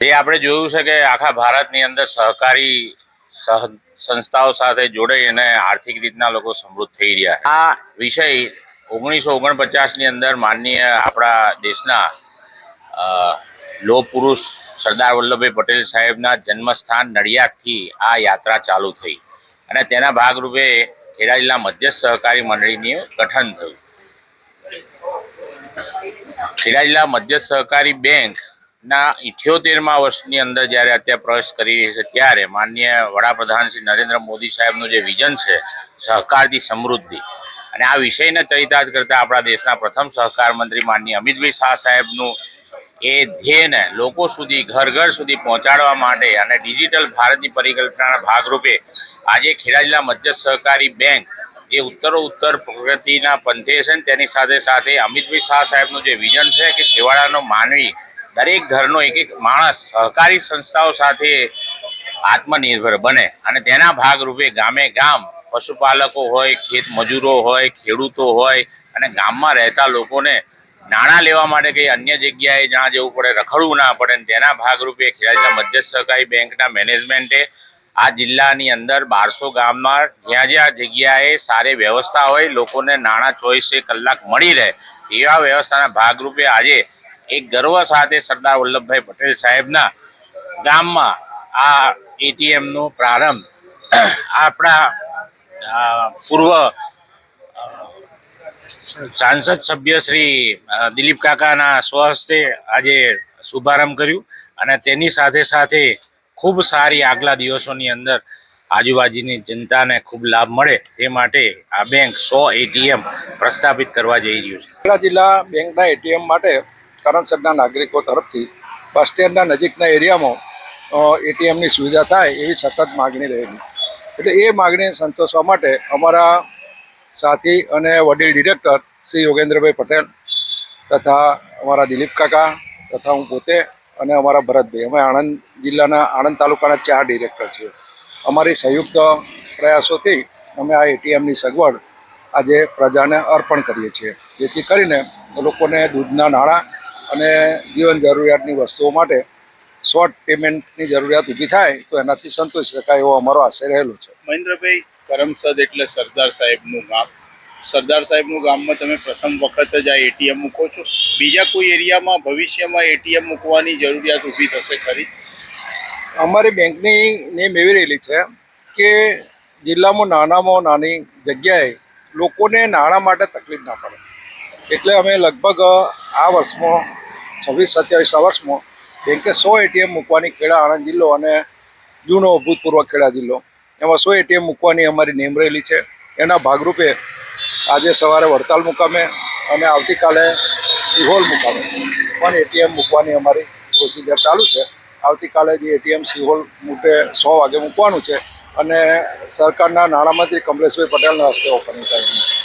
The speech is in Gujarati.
જે આપણે જોયું છે કે આખા ભારતની અંદર સહકારી સંસ્થાઓ સાથે જોડાઈ અને આર્થિક રીતના લોકો સમૃદ્ધ થઈ રહ્યા છે। આ વિષય 1949ની અંદર માનનીય આપણા દેશના લોહ પુરુષ સરદાર વલ્લભભાઈ પટેલ સાહેબના જન્મસ્થાન નડિયાદથી આ યાત્રા ચાલુ થઈ અને તેના ભાગરૂપે ખેડા જિલ્લા મધ્યસ્થ સહકારી મંડળીનું ગઠન થયું। ખેડા જિલ્લા મધ્યસ્થ સહકારી બેંકના 78મા વર્ષની અંદર જ્યારે અત્યારે પ્રવેશ કરી રહી છે ત્યારે માનનીય વડાપ્રધાન શ્રી નરેન્દ્ર મોદી સાહેબનું જે વિઝન છે સહકારથી સમૃદ્ધિ અને આ વિષયને ચરિતાર્થ કરતા આપણા દેશના પ્રથમ સહકાર મંત્રી માનનીય અમિતભાઈ શાહ સાહેબનું એ ધ્યેયને લોકો સુધી ઘર ઘર સુધી પહોંચાડવા માટે અને ડિજિટલ ભારતની પરિકલ્પનાના ભાગરૂપે આજે ખેડા જિલ્લા મધ્યસ્થ સહકારી બેંક એ ઉત્તરોત્તર પ્રગતિના પંથે છે। તેની સાથે સાથે અમિતભાઈ શાહ સાહેબનું જે વિઝન છે કે છેવાડાનો માનવી દરેક ઘરનો એક એક માણસ સહકારી સંસ્થાઓ સાથે આત્મનિર્ભર બને અને તેના ભાગરૂપે ગામે ગામ પશુપાલકો હોય, ખેત મજૂરો હોય, ખેડૂતો હોય અને ગામમાં રહેતા લોકોને નાણાં લેવા માટે કંઈ અન્ય જગ્યાએ જ્યાં જવું પડે, રખડવું ના પડે, તેના ભાગરૂપે ખેડા જિલ્લા મધ્યસ્થ સહકારી બેંકના મેનેજમેન્ટે આ જિલ્લાની અંદર 1200 ગામમાં જ્યાં જ્યાં જગ્યાએ સારી વ્યવસ્થા હોય, લોકોને નાણાં 24 કલાક મળી રહે એવા વ્યવસ્થાના ભાગરૂપે આજે એક ગર્વ સાથે સરદાર વલ્લભભાઈ પટેલ સાહેબના ગામમાં આ એટીએમનો પ્રારંભ આપણા પૂર્વ સાંસદ સભ્ય શ્રી દિલીપ કાકાના સ્વહસ્તે આજે શુભારંભ કર્યું અને તેની સાથે સાથે ખૂબ સારી આગલા દિવસોની અંદર આજુબાજુની જનતાને ખૂબ લાભ મળે તે માટે આ બેંક 100 એટીએમ પ્રસ્થાપિત કરવા જઈ રહ્યું છે। ખેડા જિલ્લા બેંકના એટીએમ માટે કરમસદના નાગરિકો તરફથી બસ સ્ટેન્ડના નજીકના એરિયામાં એટીએમની સુવિધા થાય એવી સતત માગણી રહેલી, એટલે એ માગણી સંતોષવા માટે અમારા સાથી અને વડીલ ડિરેક્ટર શ્રી યોગેન્દ્રભાઈ પટેલ તથા અમારા દિલીપ કાકા તથા હું પોતે અને અમારા ભરતભાઈ, અમે આણંદ જિલ્લાના આણંદ તાલુકાના 4 ડિરેક્ટર છીએ। અમારી સંયુક્ત પ્રયાસોથી અમે આ એટીએમની સગવડ આજે પ્રજાને અર્પણ કરીએ છીએ, જેથી કરીને લોકોને દૂધના નાણાં અને જીવન જરૂરિયાતની વસ્તુઓ માટે શોર્ટ પેમેન્ટની જરૂરિયાત ઊભી થાય તો એનાથી સંતોષી શકાય એવો અમારો આશય રહેલો છે। મહેન્દ્રભાઈ, કરમસદ એટલે સરદાર સાહેબનું ગામ। સરદાર સાહેબનું ગામમાં તમે પ્રથમ વખત જ આ એટીએમ મૂકો છો, બીજા કોઈ એરિયામાં ભવિષ્યમાં એટીએમ મૂકવાની જરૂરિયાત ઊભી થશે ખરી? અમારી બેંકની નેમ એવી રહેલી છે કે જિલ્લામાં નાનામાં નાની જગ્યાએ લોકોને નાણાં માટે તકલીફ ના પડે, એટલે અમે લગભગ આ વર્ષમાં 26-27 વર્ષમાં બેંકે 100 એટીએમ મૂકવાની ખેડા આણંદ જિલ્લો અને જૂનો ભૂતપૂર્વ ખેડા જિલ્લો એમાં 100 એટીએમ મૂકવાની અમારી નેમ રહેલી છે। એના ભાગરૂપે આજે સવારે વડતાલ મુકામે અને આવતીકાલે સિહોલ મુકામે પણ એટીએમ મૂકવાની અમારી પ્રોસિજર ચાલુ છે। આવતીકાલે જે એટીએમ સિહોલ મુકે 100 વાગે મૂકવાનું છે અને સરકારના નાણામંત્રી કમલેશભાઈ પટેલના હસ્તે ઓપનિંગ કરવાનું છે।